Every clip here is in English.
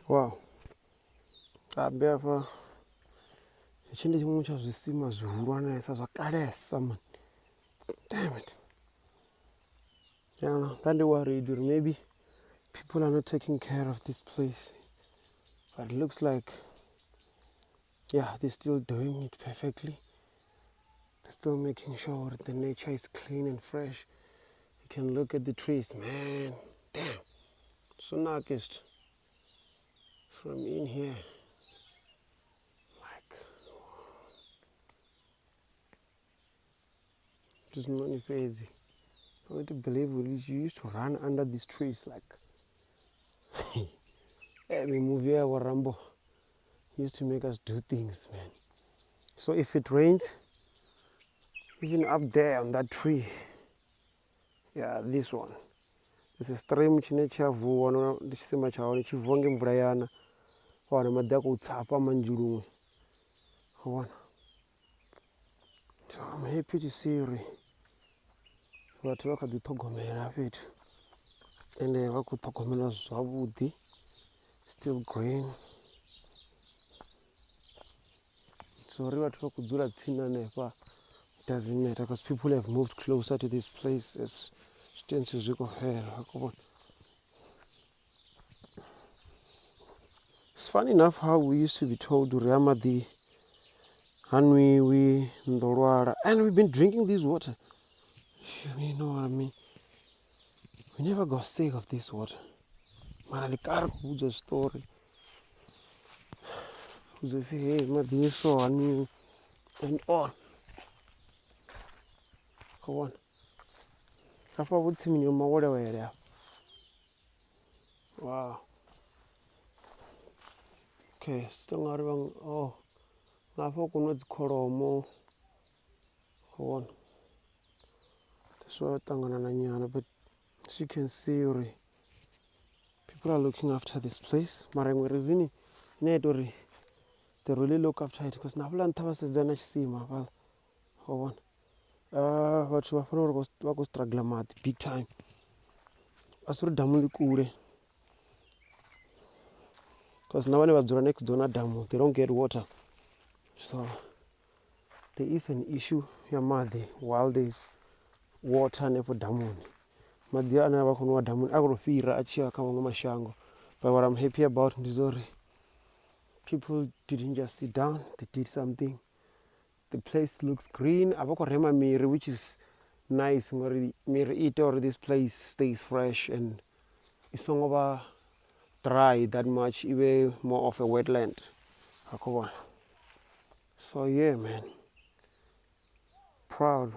Wow. Abefa. Chinde chimwe chazvisima zvihulwanesa zvakaresa man. Damn it. Yeah, I'm worried or maybe people are not taking care of this place. But it looks like, yeah, they're still doing it perfectly. They're still making sure that the nature is clean and fresh. You can look at the trees, man. Damn. So naked from in here. Like, just not crazy. I want to believe you used to run under these trees like every movie or Rambo used to make us do things, man. So if it rains, even up there on that tree, yeah, this one. This is stream chine chavhuwa no ndichisema chawo chivhuwa ngemvura yana. Wana madhi akutsapa manjurumwe. Wana. So I'm happy to see vatu vakadzithogomera petu. Ende vakuthogomera zvavudi. Still green. So vatu vakudzura tsina nepa. It doesn't matter because people have moved closer to this place as Tshisimani Tsha Fale. It's funny enough how we used to be told to Ramadi Hanwi Ndorwara, and we've been drinking this water. You know what I mean? We never got sick of this water. Manalikar who's a story. Who's a hey, Madiso Hanwi and all. Come on. Kafa would see me in my water area. Wow. Okay, still not even. Oh, I forgot what's called more. Come on. That's what I'm going to, but as you can see, people are looking after this place. Marangwerizini, Nedori, they really look after it because Navulan Tavas is the next Sima. Well, hold on. What you are struggling big time. Asur Damuli Kure. Because now when it was the next donor dam, they don't get water. So there is an issue here, Madi, while there's water never damun. Madiana Wakunwa damun, agrofira, achia, Kamashango. But what I'm happy about is people didn't just sit down, they did something. The place looks green. Abako Rema Miri, which is nice. Miri eat or this place stays fresh and it's not over dry that much, even more of a wetland. So yeah, man. Proud.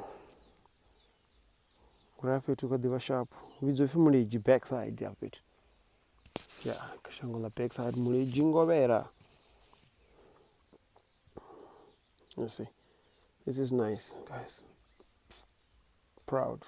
Graphic to the sharp. With the family backside of it. Yeah, Kashangola backside Muledzhi Ngovhela. Let's see. This is nice, guys. Proud.